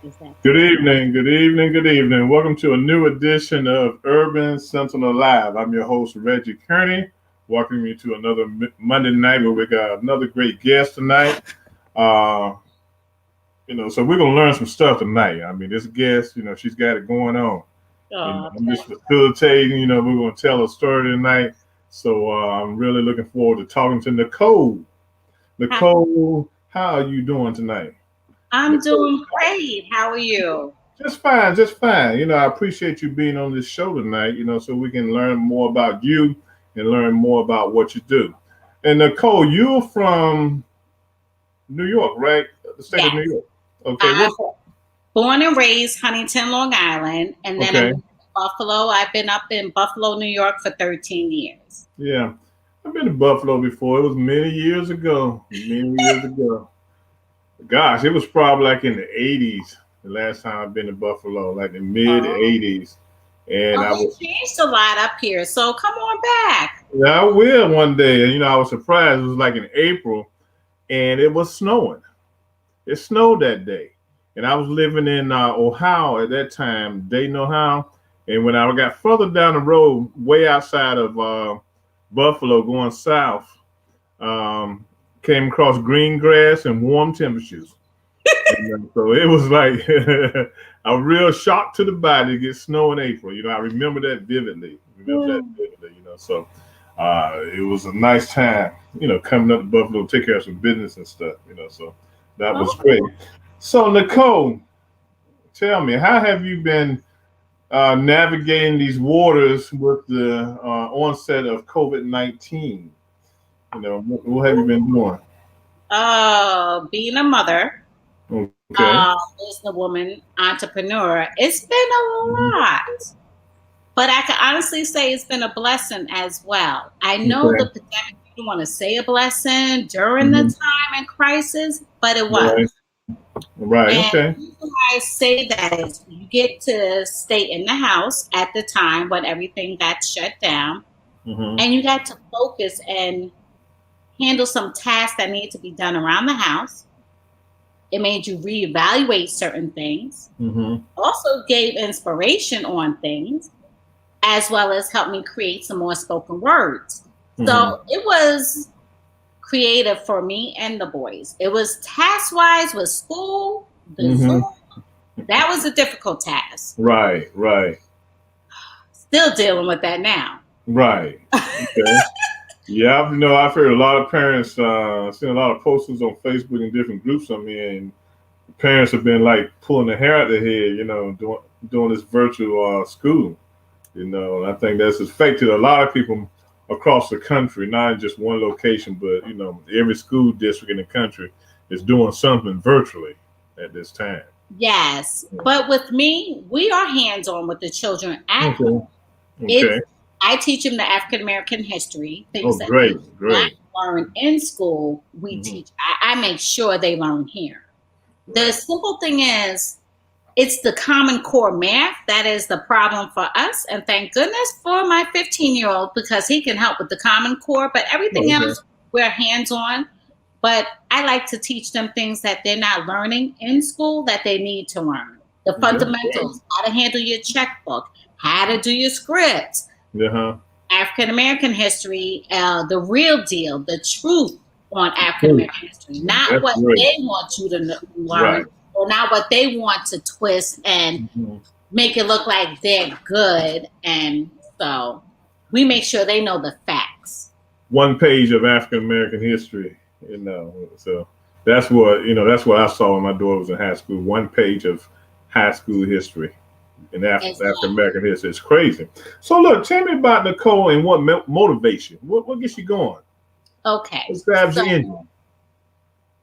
Is that Good evening, good evening, good evening. Welcome to a new edition of Urban Sentinel Live. I'm your host, Reggie Kearney. Welcoming you to another Monday night where we got another great guest tonight. Uh, so we're gonna learn some stuff tonight. I mean, this guest, she's got it going on. oh, I'm just facilitating. We're gonna tell a story tonight. So I'm really looking forward to talking to Nicole. hi. Nicole, how are you doing tonight? I'm Nicole. doing great. How are you? Just fine, just fine. I appreciate you being on this show tonight, so we can learn more about you and learn more about what you do. And Nicole, you're from New York, right? The state of New Yes. York. Okay, I'm what? born and raised Huntington, Long Island, and then I Okay, moved to Buffalo. I've been up in Buffalo, New York for 13 years. yeah. I've been to Buffalo before. It was many years ago. Many years ago. Gosh, it was probably like in the 80s the last time I've been to Buffalo, like the mid Oh, 80s. And well, I was they changed a lot up here, so come on back. Yeah, I will one day. And I was surprised. It was like in April and it was snowing. It snowed that day. And I was living in Ohio at that time, Dayton, Ohio. And when I got further down the road, way outside of Buffalo, going south, um, came across green grass and warm temperatures. So it was like a real shock to the body to get snow in April. I remember that vividly. So it was a nice time, coming up to Buffalo, take care of some business and stuff, so that was Oh, great. So, Nicole, tell me, how have you been navigating these waters with the onset of COVID-19? What have you been doing? being a mother, Okay. as a woman entrepreneur, it's been a Mhm. lot. But I can honestly say it's been a blessing as well. I know the Okay. pandemic, you don't want to say a blessing during the Mhm. time and crisis, but it Right. was. Right. And Okay. the reason why I say that is you get to stay in the house at the time when everything got shut down, Hmm. and you got to focus and handle some tasks that need to be done around the house. It made you reevaluate certain things, Hmm. also gave inspiration on things, as well as helped me create some more spoken words. Hmm. So it was creative for me and the boys. It was task wise with school, the Hmm. Zoom. That was a difficult task. Right. Right. Still dealing with that now. Right. Okay. Yeah, I've heard a lot of parents, seen a lot of posters on Facebook and different groups I'm in. Parents have been like pulling their hair out their head, doing this virtual school. And I think that's affected a lot of people across the country, not just one location, but every school district in the country is doing something virtually at this time. Yes. But with me, we are hands on with the children at home. Okay. It's Okay. I teach them the African American history, Oh, things that they great, do not great. learn in school, we Hmm. teach. I make sure they learn here. The Right. simple thing is, it's the common core math that is the problem for us. And thank goodness for my 15-year-old because he can help with the common core, but everything Oh, okay. else, we're hands on. But I like to teach them things that they're not learning in school that they need to learn. The That's great. fundamentals, how to handle your checkbook, how to do your scripts, Yeah. Huh. African American history, the real deal, the truth on African Cool. American history, not That's what great. they want you to learn Right. or not what they want to twist and Mhm. make it look like they're good. And so we make sure they know the facts. One page of African American history, So that's what I saw when my daughter was in high school. One page of high school history in African Exactly. American history. It's crazy. So look, tell me about Nicole and what motivates you. What gets you going? Okay. What drives So your engine?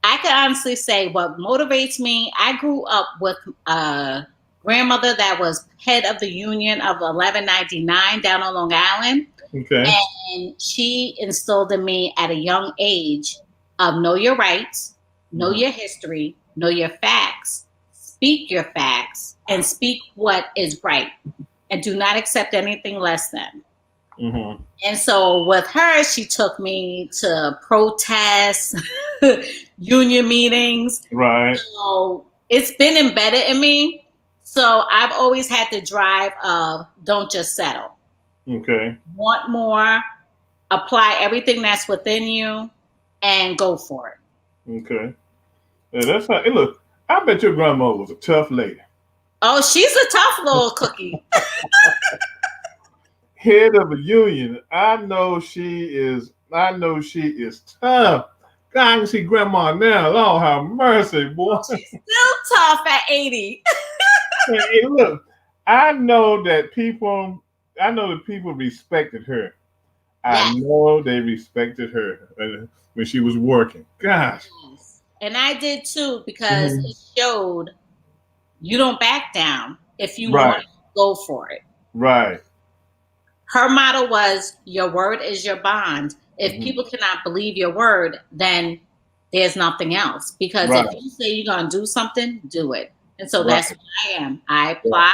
I can honestly say what motivates me. I grew up with a grandmother that was head of the Union of 1199 down on Long Island. Okay. And she instilled in me at a young age of know your rights, know Hmm. your history, know your facts, speak your facts, and speak what is right. And do not accept anything less than. Hmm. And so with her, she took me to protests, union meetings. Right. So it's been embedded in me. So I've always had the drive of don't just settle. Okay. Want more, apply everything that's within you, and go for it. Okay. Yeah, that's how. Hey, look, I bet your grandma was a tough lady. Oh, she's a tough little cookie. Head of a union. I know she is. I know she is tough. God, I can see grandma now. Lord have mercy, boy. Oh, she's still tough at 80. Hey, look, I know that people. I know that people respected her. I Yes. know they respected her when she was working. Gosh. Yes. And I did too because Mhm. it showed you don't back down if you want Right. to go for it. Right. Her motto was your word is your bond. If Mhm. people cannot believe your word, then there's nothing else. Because if Right. you say you're going to do something, do it. And so that's Right. what I am. I Right. apply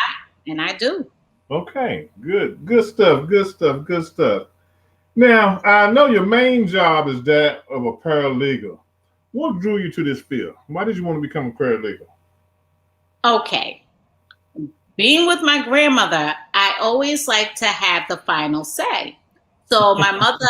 and I do. Okay. Good. Good stuff. Good stuff. Good stuff. Now, I know your main job is that of a paralegal. What drew you to this field? Why did you want to become a paralegal? Okay. Being with my grandmother, I always like to have the final say. So my mother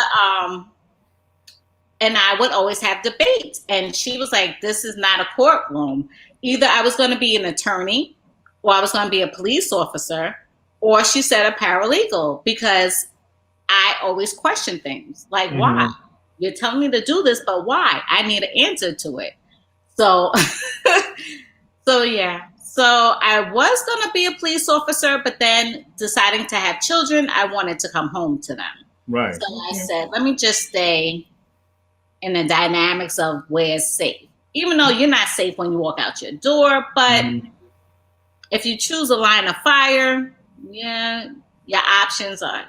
and I would always have debates. And she was like, this is not a courtroom. Either I was going to be an attorney or I was going to be a police officer, or she said a paralegal, because I always question things like, why? Hmm. You're telling me to do this, but why? I need an answer to it. So, so yeah. So I was going to be a police officer, but then deciding to have children, I wanted to come home to them. Right. So I Okay. said, let me just stay in the dynamics of where it's safe. Even though you're not safe when you walk out your door, but Mhm. if you choose a line of fire, yeah, your options are,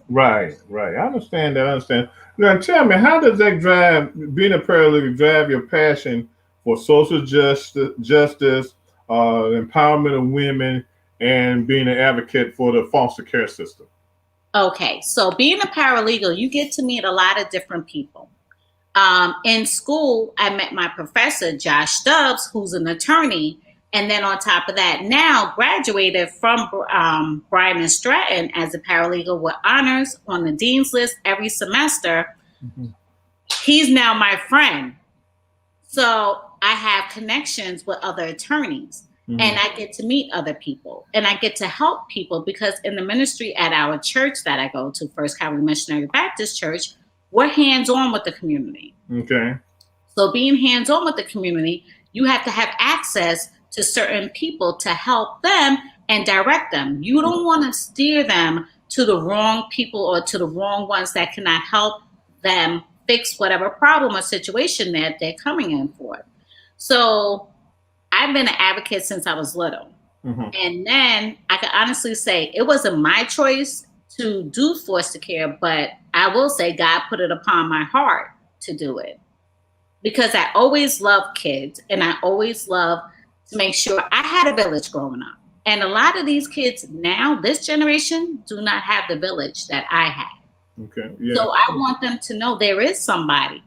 Right. Right. I understand that. I understand. Now, tell me, how does that drive, being a paralegal, drive your passion for social justice, empowerment of women, and being an advocate for the foster care system? Okay. So being a paralegal, you get to meet a lot of different people. In school, I met my professor, Josh Stubbs, who's an attorney. And then on top of that, now graduated from Bryan and Stratton as a paralegal with honors on the dean's list every semester. Mhm. He's now my friend. So I have connections with other attorneys and Mhm. I get to meet other people and I get to help people because in the ministry at our church that I go to, First Calvary Missionary Baptist Church, we're hands on with the community. Okay. So being hands on with the community, you have to have access to certain people to help them and direct them. You don't want to steer them to the wrong people or to the wrong ones that cannot help them fix whatever problem or situation that they're coming in for. So I've been an advocate since I was little. Mhm. And then I can honestly say it wasn't my choice to do foster care, but I will say God put it upon my heart to do it because I always loved kids and I always loved to make sure I had a village growing up. And a lot of these kids now, this generation, do not have the village that I had. Okay. Yeah. So I want them to know there is somebody,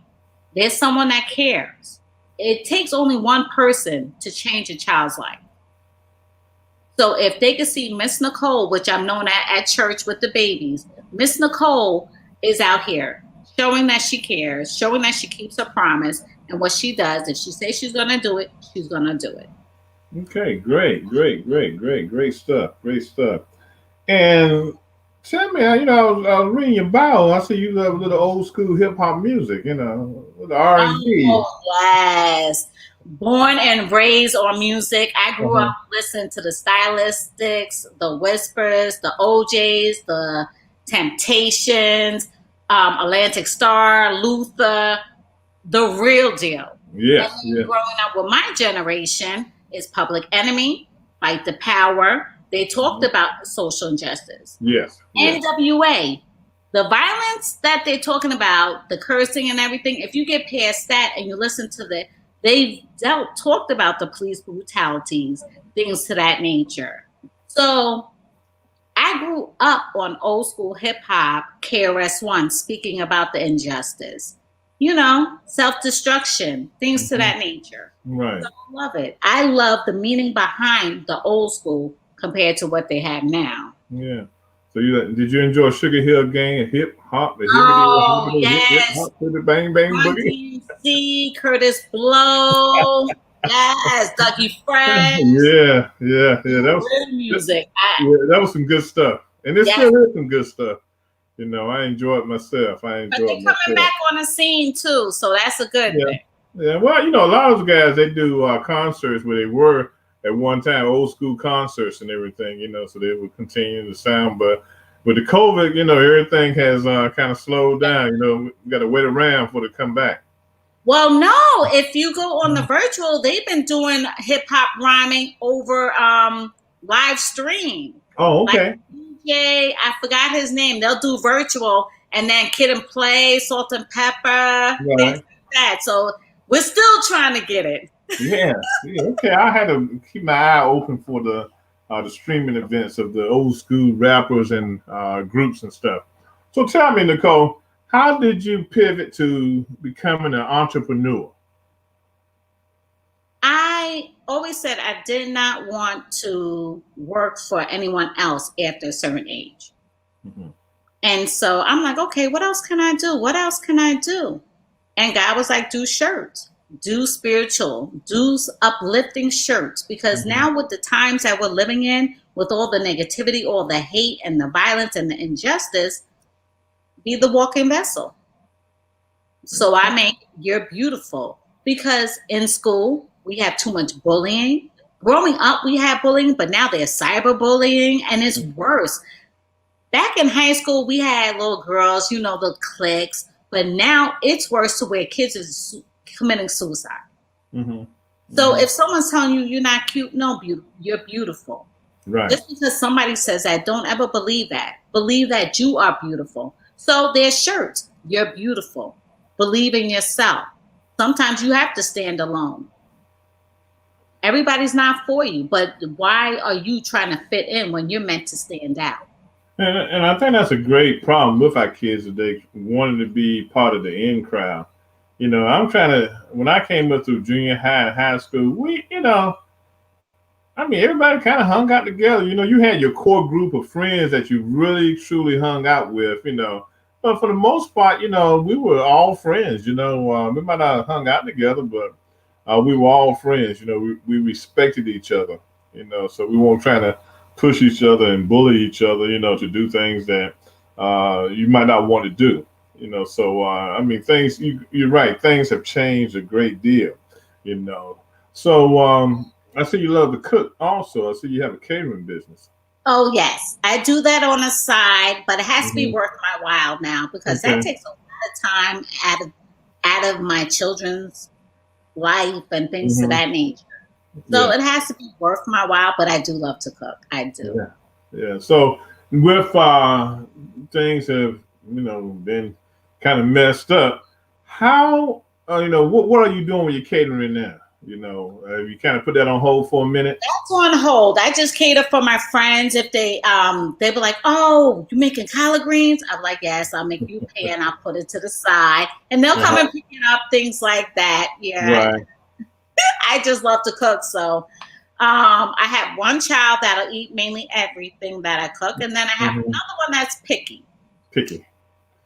there's someone that cares. It takes only one person to change a child's life. So if they could see Miss Nicole, which I'm known at church with the babies, Miss Nicole is out here showing that she cares, showing that she keeps her promise, and what she does, if she says she's going to do it, she's going to do it. Okay. Great. Great. Great. Great. Great stuff. Great stuff. And tell me, I was reading your bio. I see you love a little old school hip hop music. The R&B. Oh, yes. Born and raised on music. I grew up Uh-huh. listening to the Stylistics, the Whispers, the OJs, the Temptations, Atlantic Star, Luther, the real deal. And Yes. then Yes. growing up with my generation is Public Enemy, Fight the Power. They talked Mhm. about social injustice. Yes. Yes. NWA, the violence that they're talking about, the cursing and everything, if you get past that and you listen to they talked about the police brutalities, things to that nature. So I grew up on old school hip hop, KRS One, speaking about the injustice. self-destruction, things to that nature. Right. So I love it. I love the meaning behind the old school compared to what they have now. Yeah. So did you enjoy Sugar Hill Gang, hip hop, the hippity Oh, hoppity hip yes. hop, to the bang bang Run boogie? DMC, Curtis Blow. Yes, Dougie Fresh. Yeah. Real music. That was some good stuff, and it Yes. still is some good stuff. I enjoyed myself. But they're coming back on the scene too, so that's a good Yeah. thing. Yeah, well, a lot of those guys, they do concerts where they were at one time, old school concerts and everything, so they would continue the sound. But with the COVID, everything has kind of slowed down. We got to wait around for it to come back. Well, no, if you go on the virtual, they've been doing hip hop rhyming over live stream. Oh, Like okay. DJ, I forgot his name. They'll do virtual and then Kid and Play, Salt and Pepper, things Right. like that. So we're still trying to get it. Yeah. Okay. I had to keep my eye open for the streaming events of the old school rappers and groups and stuff. So tell me, Nicole, how did you pivot to becoming an entrepreneur? I always said I did not want to work for anyone else after a certain age. Mm-hmm. And so I'm like, okay, what else can I do? What else can I do? And God was like, do shirts, do spiritual, do uplifting shirts. Because now with the times that we're living in, with all the negativity, all the hate and the violence and the injustice, be the walking vessel. So I make You're Beautiful. Because in school, we have too much bullying. Growing up, we had bullying, but now there's cyberbullying, and it's worse. Back in high school, we had little girls, the cliques, but now it's worse to where kids is committing suicide. Mm-hmm. So if someone's telling you you're not cute, no, you're beautiful. Right. Just because somebody says that, don't ever believe that. Believe that you are beautiful. So there's shirts. You're beautiful. Believe in yourself. Sometimes you have to stand alone. Everybody's not for you, but why are you trying to fit in when you're meant to stand out? And I think that's a great problem with our kids today, wanting to be part of the in crowd. I'm trying to, when I came up through junior high and high school, everybody kind of hung out together. You had your core group of friends that you really, truly hung out with, But for the most part, we were all friends. We might not have hung out together, but we were all friends. We respected each other, so we weren't trying to push each other and bully each other, to do things that you might not want to do. So things. You're right. Things have changed a great deal. So I see you love to cook. Also, I see you have a catering business. Oh yes, I do that on the side, but it has to be worth my while now because that takes a lot of time out of my children's life and things of that nature. So it has to be worth my while, but I do love to cook. I do. Yeah. So with things have been kind of messed up, how what are you doing with your catering now? You kind of put that on hold for a minute. That's on hold. I just cater for my friends. If they be like, "Oh, you making collard greens?" I'm like, "Yes, I'll make you a pan. I'll put it to the side," and they'll come and pick it up. Things like that. Yeah. Right. I just love to cook. So I have one child that'll eat mainly everything that I cook, and then I have another one that's picky. Picky.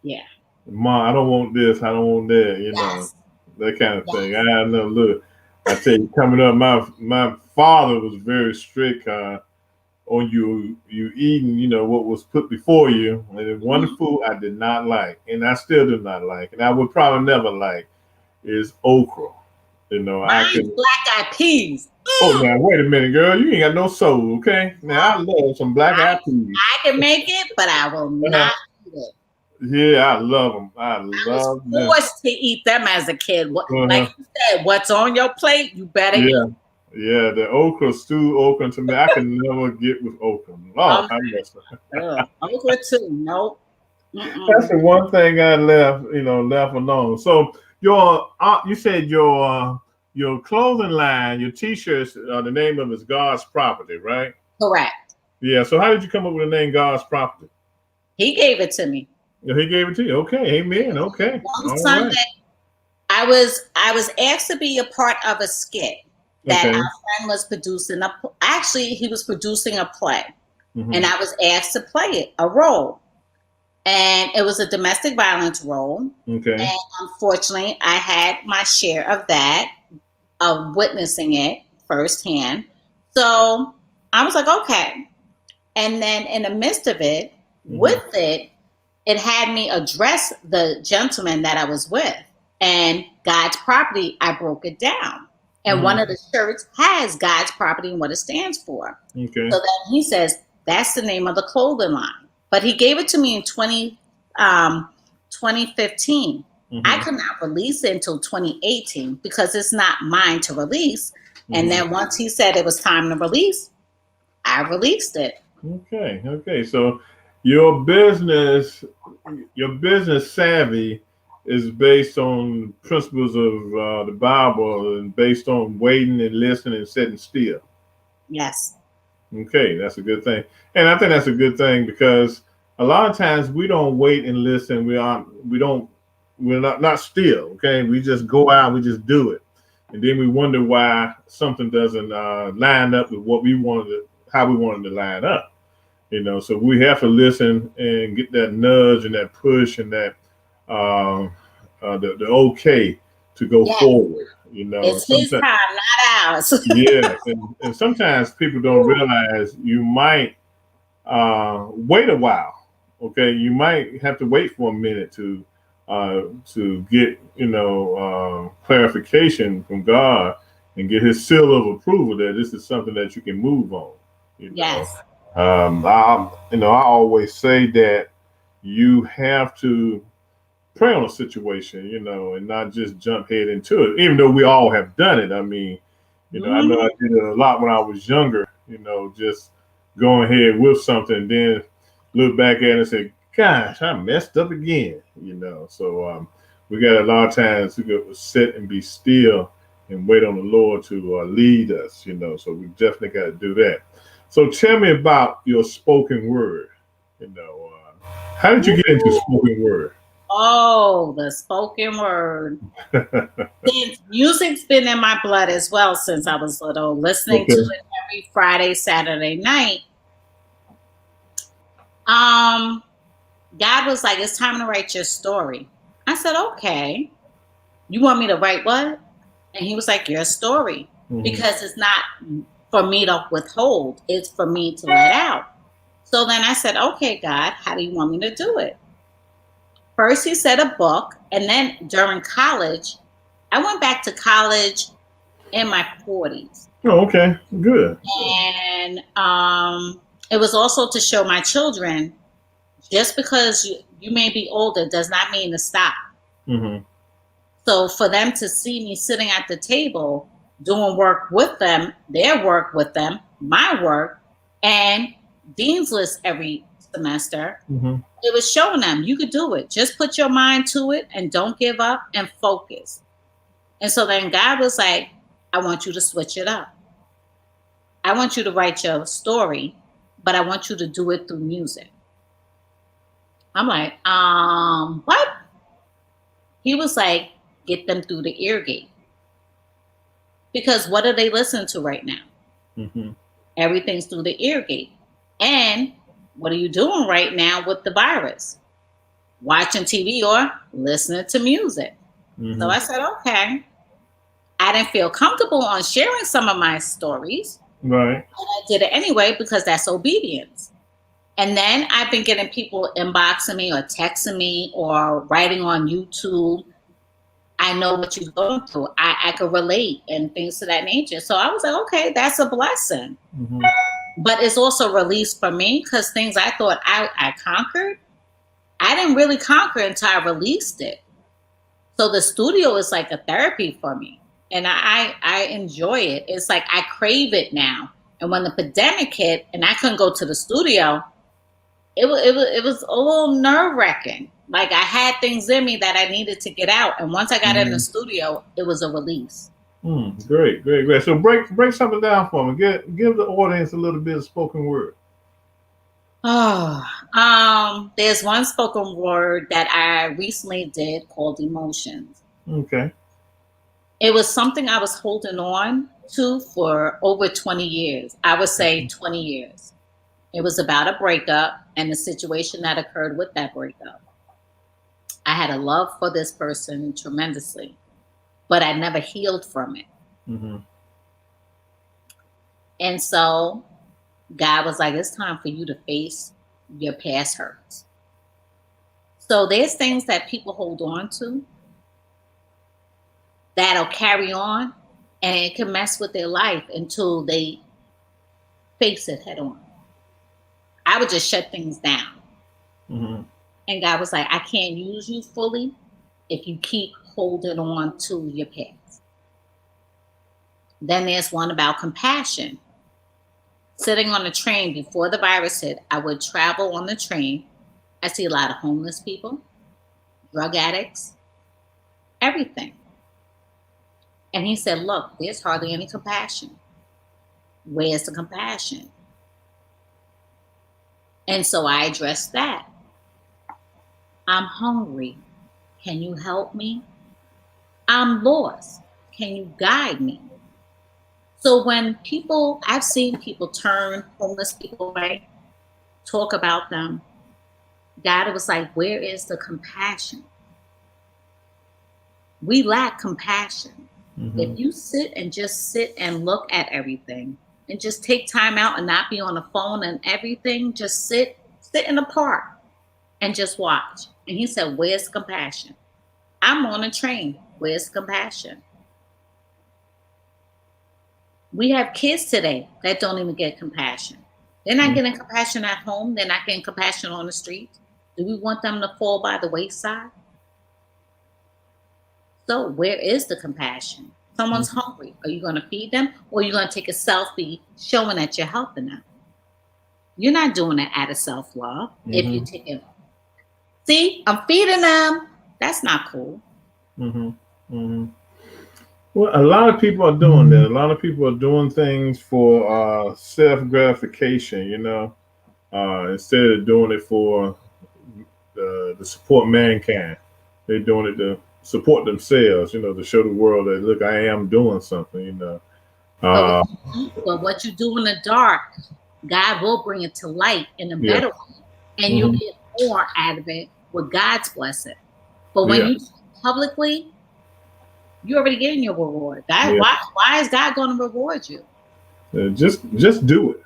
Yeah. Mom, I don't want this. I don't want that. Yes. That kind of thing. I know. Look, I tell you, coming up, my father was very strict on you eating, what was put before you. And then one food I did not like, and I still do not like, and I would probably never like, is okra. Mine's black-eyed peas. Oh, now wait a minute, girl. You ain't got no soul, okay? Now I love some black-eyed peas. I can make it, but I will not eat it. Yeah, I love them. I love them. I was forced to eat them as a kid. Like you said, what's on your plate, you better eat. Yeah, the okra, stewed okra to me, I can never get with okra. Oh, I messed up. Okra too, nope. That's the one thing I left alone. So you said your clothing line, your T-shirts, the name of it is God's Property, right? Correct. Yeah. So how did you come up with the name God's Property? He gave it to me. He gave it to you. Okay. Amen. Okay. One Sunday, I was asked to be a part of a skit that Okay. our friend was producing. Actually, he was producing a play, Mm-hmm. and I was asked to play it, a role. And it was a domestic violence role. Okay. And unfortunately, I had my share of that, of witnessing it firsthand. So I was like, okay. And then in the midst of it, with it, it had me address the gentleman that I was with. And God's property, I broke it down. And one of the shirts has God's property and what it stands for. Okay. So then he says, that's the name of the clothing line. But he gave it to me in 2015. I could not release it until 2018 because it's not mine to release. And then once he said it was time to release, I released it. Okay. Okay. So your business savvy is based on principles of the Bible and based on waiting and listening and sitting still. Yes. Okay, that's a good thing. And I think that's a good thing because a lot of times we don't wait and listen. We're not still. Okay, we just go out, we just do it, and then we wonder why something doesn't line up with what we wanted, how we wanted to line up. So we have to listen and get that nudge and that push and that the okay to go forward. It's his time, not ours. Yeah, and sometimes people don't realize you might wait a while. Okay, you might have to wait for a minute to get clarification from God and get His seal of approval that this is something that you can move on. Yes. I always say that you have to pray on a situation, and not just jump head into it. Even though we all have done it. I mean, I know I did it a lot when I was younger. Just going ahead with something, and then look back at it and say, "Gosh, I messed up again." So we got a lot of times to go sit and be still and wait on the Lord to lead us. So we definitely got to do that. So tell me about your spoken word. How did you get into spoken word? Oh, the spoken word. Since music's been in my blood as well since I was little, listening to it every Friday, Saturday night. God was like, it's time to write your story. I said, okay. You want me to write what? And he was like, your story. Because it's not for me to withhold. It's for me to let out. So then I said, okay, God, how do you want me to do it? First, he said a book. And then during college, I went back to college in my 40s. Oh, okay. Good. And it was also to show my children, just because you may be older does not mean to stop. So for them to see me sitting at the table, doing work with them, their work with them, my work, and Dean's List every semester, it was showing them you could do it. Just put your mind to it and don't give up and focus. And so then God was like, I want you to switch it up. I want you to write your story, but I want you to do it through music. I'm like, what? He was like, get them through the ear gate. Because what do they listen to right now? Everything's through the ear gate. And what are you doing right now with the virus? Watching TV or listening to music. So I said, okay. I didn't feel comfortable on sharing some of my stories. Right. And I did it anyway because that's obedience. And then I've been getting people inboxing me or texting me or writing on YouTube. I know what you're going through. I could relate and things to that nature. So I was like, okay, that's a blessing. But it's also release for me because things I thought I conquered, I didn't really conquer until I released it. So the studio is like a therapy for me. And I enjoy it. It's like I crave it now. And when the pandemic hit and I couldn't go to the studio, it was a little nerve-wracking. Like I had things in me that I needed to get out. And once I got in the studio, it was a release. Great. So break something down for me. Give the audience a little bit of spoken word. There's one spoken word that I recently did called Emotions. Okay. It was something I was holding on to for over 20 years. I would say 20 years. It was about a breakup and the situation that occurred with that breakup. I had a love for this person tremendously, but I never healed from it. Mm-hmm. And so God was like, it's time for you to face your past hurts. So there's things that people hold on to that'll carry on, and it can mess with their life until they face it head on. I would just shut things down. Mm-hmm. And God was like, I can't use you fully if you keep holding on to your past. Then there's one about compassion. Sitting on a train before the virus hit, I would travel on the train. I see a lot of homeless people, drug addicts, everything. And he said, look, there's hardly any compassion. Where's the compassion? And so I addressed that. I'm hungry. Can you help me? I'm lost. Can you guide me? So when people, I've seen people turn homeless people away, talk about them. God was like, where is the compassion? We lack compassion. Mm-hmm. If you sit and look at everything and just take time out and not be on the phone and everything, just sit in the park and just watch. And he said, where's compassion? I'm on a train. Where's compassion? We have kids today that don't even get compassion. They're not getting compassion at home. They're not getting compassion on the street. Do we want them to fall by the wayside? So where is the compassion? Someone's hungry. Are you going to feed them, or are you going to take a selfie showing that you're helping them? You're not doing it out of self-love. If you take it, see, I'm feeding them. That's not cool. Mm-hmm. Mm-hmm. Well, a lot of people are doing that. A lot of people are doing things for self-gratification, instead of doing it for to support mankind. They're doing it to support themselves, to show the world that, look, I am doing something, But what you do in the dark, God will bring it to light in a better way. And you get more out of it with God's blessing. But when you do it publicly, you're already getting your reward. Why is God going to reward you? Just do it.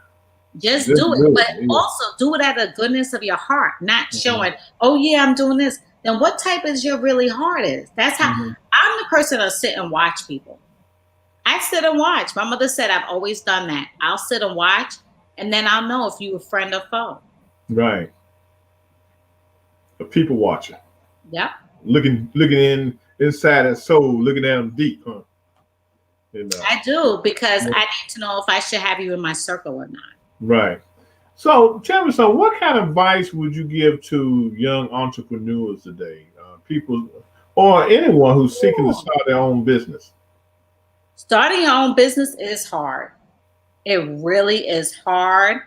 Just do it. But also do it out of the goodness of your heart, not showing, oh yeah, I'm doing this. Then what type is your really heart is? That's how I'm the person that'll sit and watch people. I sit and watch. My mother said I've always done that. I'll sit and watch, and then I'll know if you're a friend or foe. Right. A people watcher. Yep. Looking inside that soul, looking at them deep, huh? I do, because I need to know if I should have you in my circle or not. Right. So, tell me, what kind of advice would you give to young entrepreneurs today? People or anyone who's seeking to start their own business? Starting your own business is hard. It really is hard.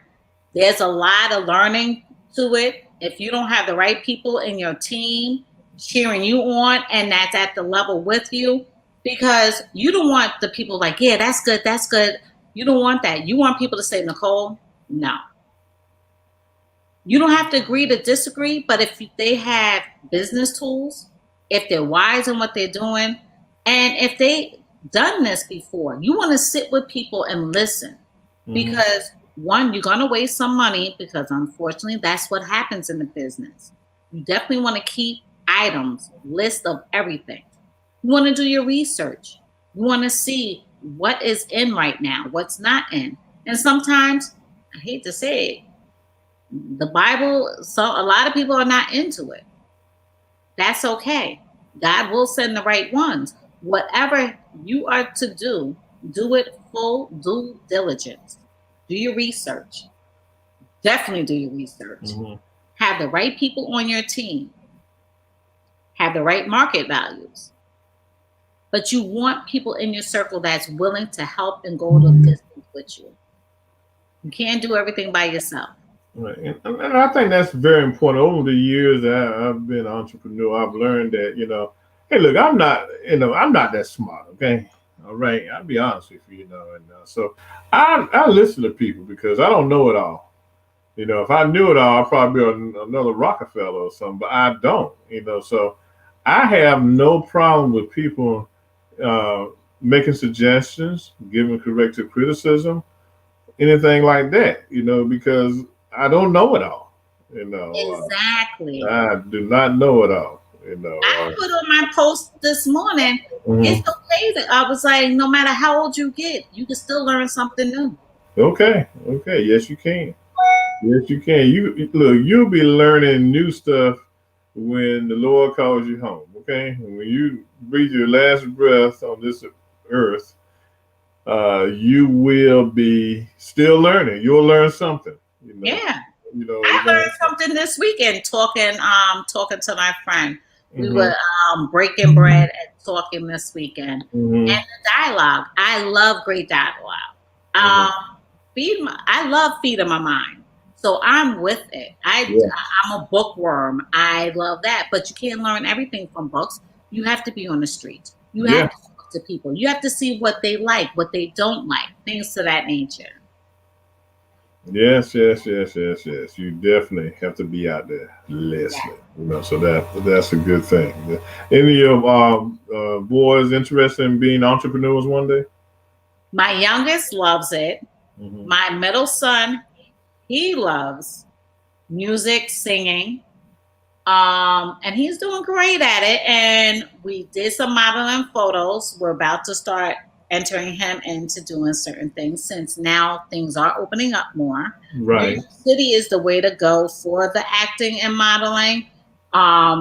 There's a lot of learning to it. If you don't have the right people in your team cheering you on and that's at the level with you, because you don't want the people like, yeah, that's good, that's good. You don't want that. You want people to say, Nicole, no. You don't have to agree to disagree, but if they have business tools, if they're wise in what they're doing, and if they done this before, you want to sit with people and listen. Because one, you're going to waste some money, because unfortunately that's what happens in the business. You definitely want to keep items, list of everything. You want to do your research. You want to see what is in right now, what's not in. And sometimes, I hate to say it, the Bible, so a lot of people are not into it. That's okay. God will send the right ones. Whatever you are to do it full due diligence. Do your research. Definitely do your research. Have the right people on your team. Have the right market values. But you want people in your circle that's willing to help and go the distance with you. You can't do everything by yourself. Right. And I think that's very important. Over the years that I've been an entrepreneur, I've learned that, Hey, look, I'm not, I'm not that smart. Okay, all right. I'll be honest with you, and so I listen to people because I don't know it all. If I knew it all, I'd probably be another Rockefeller or something, but I don't. So I have no problem with people uh, making suggestions, giving corrective criticism, anything like that. Because I don't know it all. Exactly. I do not know it all. I put on my post this morning. It's Mhm. okay that I was like, no matter how old you get, you can still learn something new. Okay, okay, yes, you can. Yes, you can. You look, you'll be learning new stuff when the Lord calls you home. Okay, when you breathe your last breath on this earth, you will be still learning. You'll learn something. Yeah. You're I learned something this weekend talking to my friend. We mm-hmm. were breaking bread and talking this weekend. Mm-hmm. And the dialogue. I love great dialogue. Mm-hmm. Um I love feeding my mind. So I'm with it. Yeah. I'm a bookworm. I love that. But you can't learn everything from books. You have to be on the street. You Yeah. have to talk to people. You have to see what they like, what they don't like, things to that nature. Yes, yes, yes, yes, yes. You definitely have to be out there Yeah. listening. So that's a good thing. Any of boys interested in being entrepreneurs one day? My youngest loves it. Mm-hmm. My middle son, he loves music, singing, and he's doing great at it. And we did some modeling photos. We're about to start entering him into doing certain things since now things are opening up more. New Right. York City is the way to go for the acting and modeling.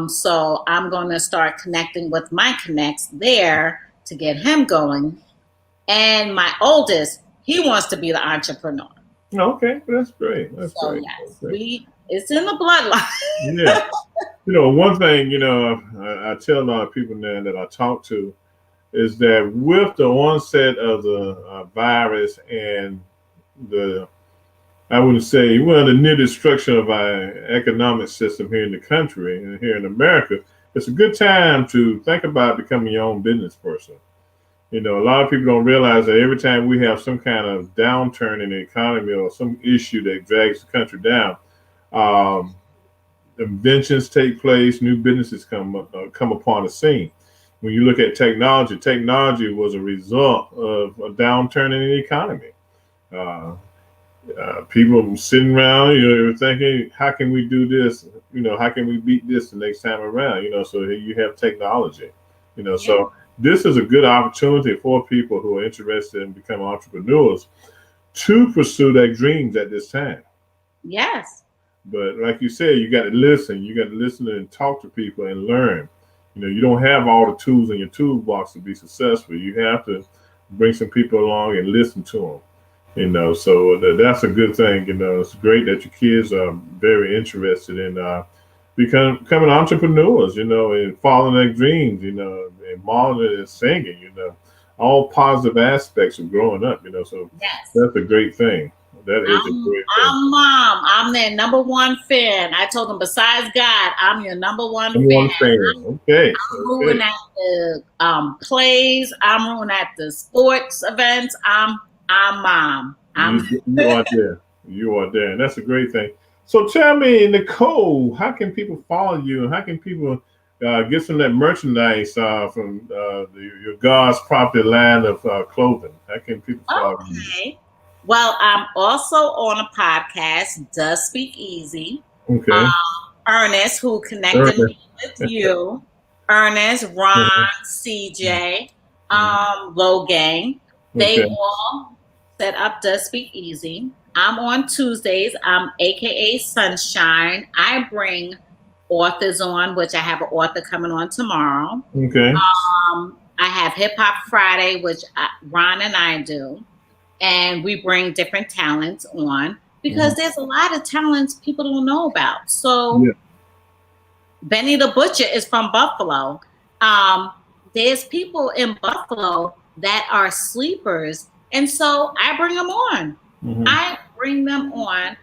So I'm going to start connecting with my connects there to get him going. And my oldest, he wants to be the entrepreneur. Okay, that's great. That's So great. yes, That's great. it's in the bloodline. Yeah. One thing, I tell a lot of people now that I talk to is that with the onset of the virus and the, I wouldn't say, well, the near destruction of our economic system here in the country and here in America, it's a good time to think about becoming your own business person. A lot of people don't realize that every time we have some kind of downturn in the economy or some issue that drags the country down, um, inventions take place, new businesses come upon the scene. When you look at technology, technology was a result of a downturn in the economy. Uh, People sitting around, thinking, how can we do this? How can we beat this the next time around? So here you have technology. Yeah. So this is a good opportunity for people who are interested in becoming entrepreneurs to pursue their dreams at this time. Yes. But like you said, you got to listen. You got to listen and talk to people and learn. You don't have all the tools in your toolbox to be successful. You have to bring some people along and listen to them. So that's a good thing. It's great that your kids are very interested in becoming entrepreneurs. And following their dreams. And modeling and singing. All positive aspects of growing up. So Yes. that's a great thing. That is a great thing. I'm mom. I'm their number one fan. I told them, besides God, I'm your number one I'm fan. one fan. Okay. I'm Okay. rooting at the plays. I'm rooting at the sports events. I'm mom. I'm You are there. You are there. And that's a great thing. So tell me, Nicole, how can people follow you and how can people get some of that merchandise from your God's property line of clothing? How can people follow you? okay. Well, I'm also on a podcast, Does Speak Easy. Okay. Ernest, who connected Ernest. me with you, Ernest, Ron, Mhm. CJ, Mhm. Logang, they Okay. all set up Does Speak Easy. I'm on Tuesdays. I'm a.k.a. Sunshine. I bring authors on, which I have an author coming on tomorrow. Okay. I have Hip Hop Friday, which Ron and I do, and we bring different talents on because Mhm. there's a lot of talents people don't know about. So Yeah. Benny the Butcher is from Buffalo. Um, there's people in Buffalo that are sleepers, and so I bring them on. Mhm. I bring them on.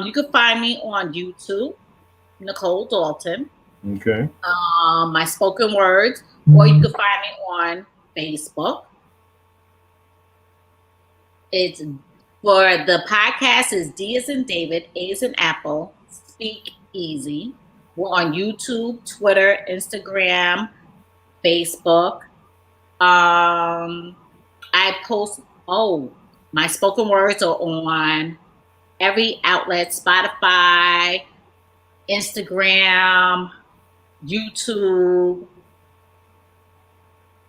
You can find me on YouTube, Nicole Dalton. Okay. My spoken words. or you can find me on Facebook. It's for the podcast is D as in David, A as in Apple, Speak Easy. We're on YouTube, Twitter, Instagram, Facebook. I post, my spoken words are on every outlet: Spotify, Instagram, YouTube,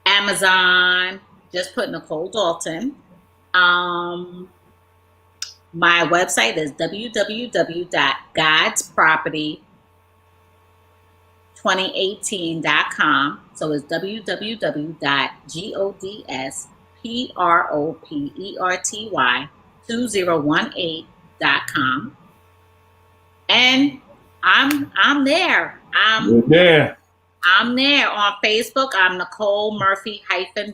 Amazon. Just put Nicole Dalton. My website is www.godsproperty2018.com. So it's www.godsproperty2018.com. And I'm there. Yeah. I'm there on Facebook. I'm Nicole Murphy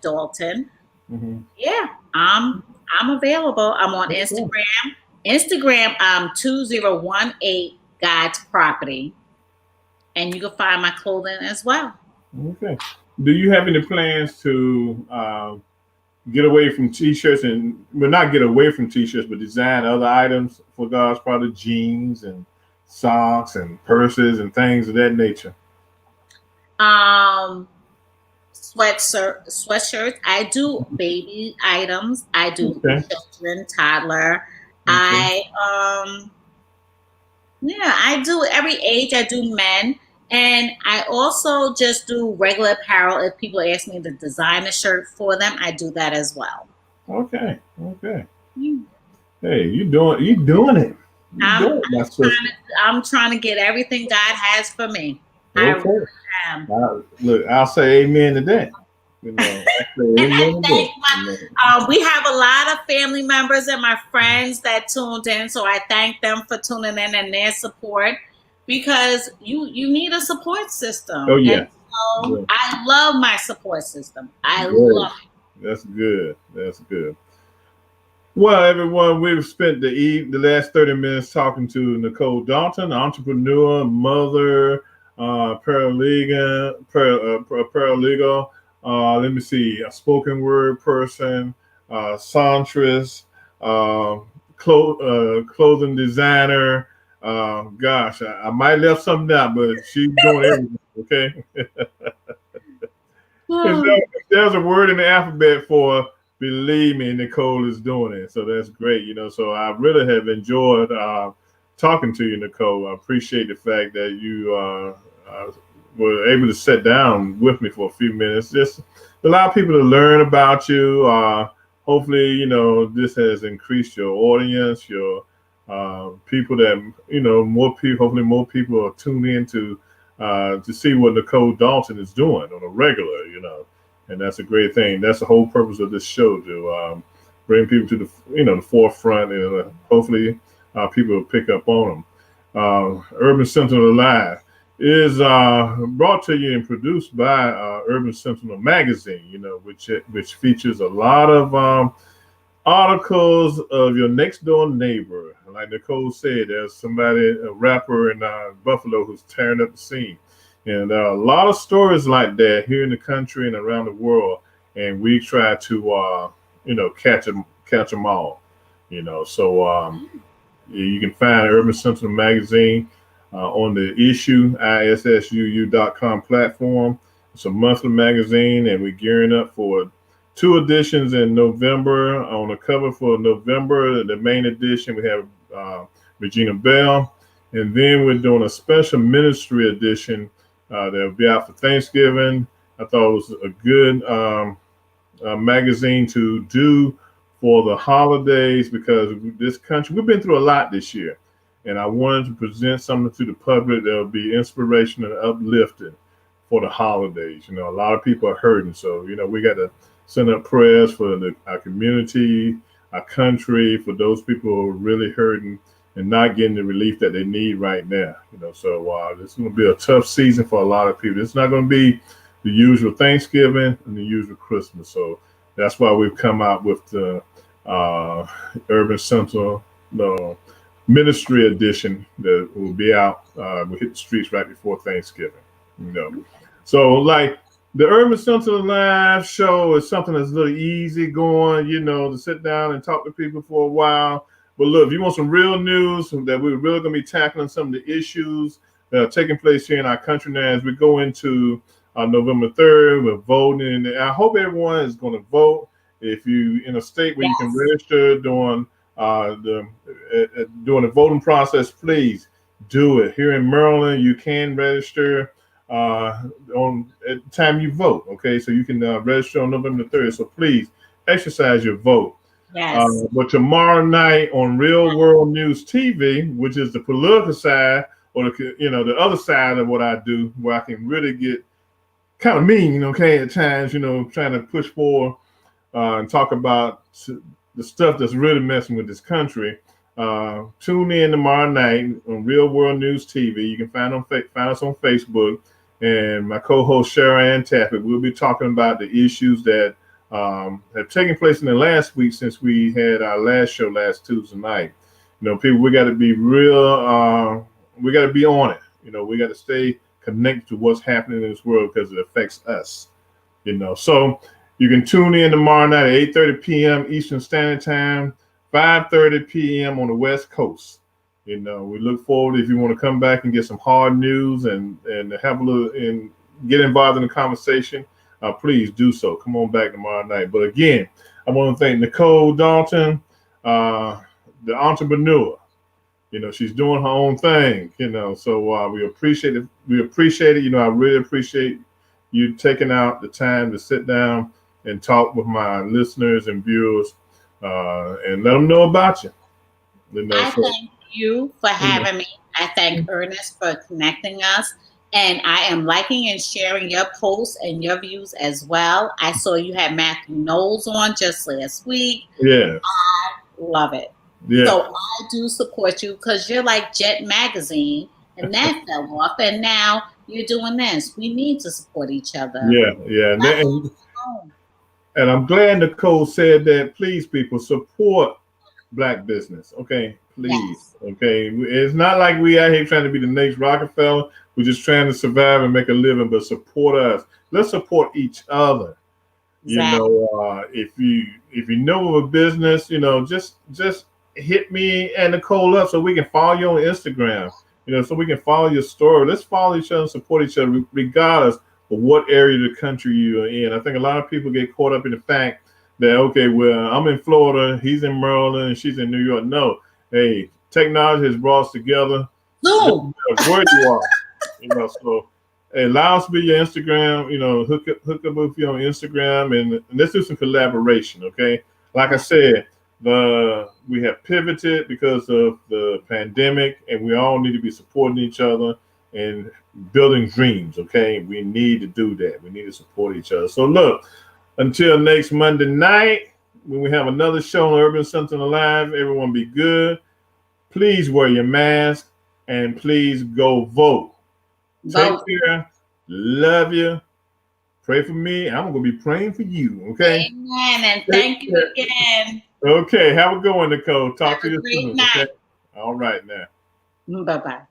Dalton. Yeah, I'm available. I'm on Instagram. I'm 2018 God's Property. And you can find my clothing as well. Okay. Do you have any plans to get away from t-shirts not get away from t-shirts, but design other items for God's Property, jeans and socks and purses and things of that nature? Sweatshirts. I do baby items. I do children, toddler. I do every age. I do men, and I also just do regular apparel. If people ask me to design a shirt for them, I do that as well. Okay. Hey, you doing it. I'm trying to get everything God has for me. Okay. I really am. Look, I'll say amen to that. You know, we have a lot of family members and my friends that tuned in, so I thank them for tuning in and their support, because you need a support system. Oh yeah. And so I love my support system. I love it. That's good. That's good. Well, everyone, we've spent the last 30 minutes talking to Nicole Dalton, entrepreneur, mother, paralegal. Let me see, a spoken word person, songstress, clothing designer. Gosh, I might have left something out, but she's doing everything. Okay. If there's a word in the alphabet for, believe me, Nicole is doing it. So that's great. You know, so I really have enjoyed talking to you, Nicole. I appreciate the fact that you were able to sit down with me for a few minutes, just allow people to learn about you. Hopefully, you know, this has increased your audience, your people that, you know, hopefully more people are tuned in to see what Nicole Dalton is doing on a regular, you know, and that's a great thing. That's the whole purpose of this show, to bring people to the forefront, and hopefully people will pick up on them. Urban Sentinel Live is brought to you and produced by Urban Sentinel magazine, you know, which features a lot of articles of your next door neighbor. Like Nicole said, there's somebody, a rapper in Buffalo, who's tearing up the scene, and a lot of stories like that here in the country and around the world. And we try to catch them all, you know. So you can find Urban Sentinel magazine on the issuu.com platform. It's a monthly magazine, and we're gearing up for 2 editions in November. On the cover for November, the main edition, we have Regina Bell, and then we're doing a special ministry edition that'll be out for Thanksgiving. I thought it was a good magazine to do for the holidays, because this country, we've been through a lot this year. And I wanted to present something to the public that will be inspirational and uplifting for the holidays. You know, a lot of people are hurting. So, you know, we got to send up prayers for our community, our country, for those people who are really hurting and not getting the relief that they need right now. You know, so this is going to be a tough season for a lot of people. It's not going to be the usual Thanksgiving and the usual Christmas. So that's why we've come out with the Urban Sentinel ministry edition that will be out. We'll hit the streets right before Thanksgiving, you know. So, like, The Urban Sentinel Live show is something that's a little easy going, to sit down and talk to people for a while. But look, if you want some real news that we're really going to be tackling some of the issues that are taking place here in our country now as we go into November 3rd, we're voting. And I hope everyone is going to vote. If you in a state where you can Yes. register during the voting process, please do it. Here in Maryland, you can register on at the time you vote. Okay, so you can register on November 3rd. So please exercise your vote. Yes. But tomorrow night on Real World News TV, which is the political side or the other side of what I do, where I can really get kind of mean, okay, at times, trying to push forward and talk about the stuff that's really messing with this country. Tune in tomorrow night on Real World News TV. You can find us on Facebook, and my co-host Sharon Taffet. We'll be talking about the issues that have taken place in the last week since we had our last show last Tuesday night. People, we got to be real. We got to be on it. We got to stay connected to what's happening in this world because it affects us. So you can tune in tomorrow night at 8:30 p.m. Eastern Standard Time, 5:30 p.m. on the West Coast. We look forward if you want to come back and get some hard news and have a little and get involved in the conversation. Please do so. Come on back tomorrow night. But again, I want to thank Nicole Dalton, the entrepreneur. She's doing her own thing. So we appreciate it. I really appreciate you taking out the time to sit down and talk with my listeners and viewers and let them know about you. I thank you for having me. I thank Ernest for connecting us. And I am liking and sharing your posts and your views as well. I saw you had Matthew Knowles on just last week. Yeah. Love it. Yeah. So I do support you because you're like Jet Magazine, and that fell off. And now you're doing this. We need to support each other. Yeah. And I'm glad Nicole said that. Please, people, support Black business. Okay, please. Yes. Okay, it's not like we out here trying to be the next Rockefeller. We're just trying to survive and make a living. But support us. Let's support each other. Exactly. If you know of a business, just hit me and Nicole up so we can follow you on Instagram. So we can follow your story. Let's follow each other and support each other, regardless of what area of the country you're in. I think a lot of people get caught up in the fact that, okay, well, I'm in Florida, he's in Maryland, and she's in New York. No, hey, technology has brought us together. Zoom. Where you are, so hey, allow us to be your Instagram. Hook up with you on Instagram, and let's do some collaboration. Okay, like I said, we have pivoted because of the pandemic, and we all need to be supporting each other and building dreams. Okay, we need to do that. We need to support each other. So look. Until next Monday night, when we have another show on Urban Sentinel Live, everyone be good. Please wear your mask and please go vote. Take care. Love you. Pray for me. I'm going to be praying for you. Okay. Amen. And thank you again. Okay. Have a good one, Nicole. Talk to you soon. Okay. All right now. Bye-bye.